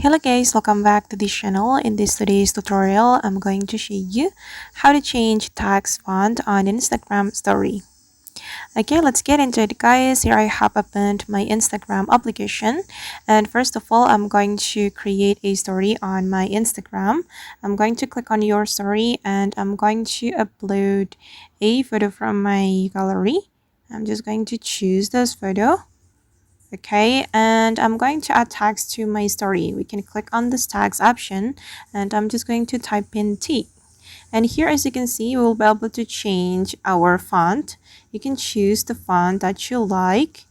Hello guys, welcome back to this channel. In today's tutorial, I'm going to show you how to change text font on Instagram story. Okay, let's get into it guys. Here I have opened my Instagram application, and first of all, I'm going to create a story on my Instagram. I'm going to click on your story and I'm going to upload a photo from my gallery. I'm just going to choose this photo. Okay, and I'm going to add tags to my story. We can click on this tags option and I'm just going to type in T. And here, as you can see, we'll be able to change our font. You can choose the font that you like.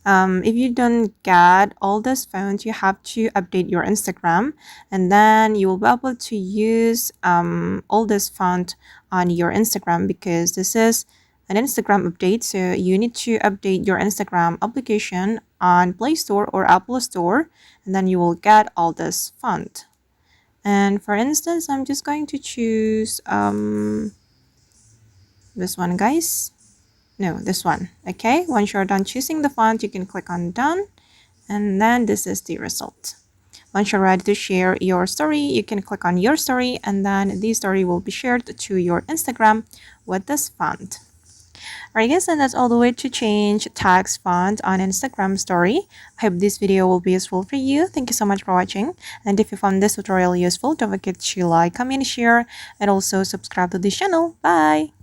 If you don't get all this font, you have to update your Instagram, and then you will be able to use all this font on your Instagram, because this is an Instagram update. So you need to update your Instagram application on Play Store or Apple Store, and then you will get all this font. And for instance, I'm just going to choose this one, guys. No, this one. Okay, once you're done choosing the font, you can click on done, and then this is the result. Once you're ready to share your story, you can click on your story, and then the story will be shared to your Instagram with this font. Alright guys, and that's all the way to change text font on Instagram story. I hope this video will be useful for you. Thank you so much for watching, and if you found this tutorial useful, don't forget to like, comment, share, and also subscribe to this channel. Bye!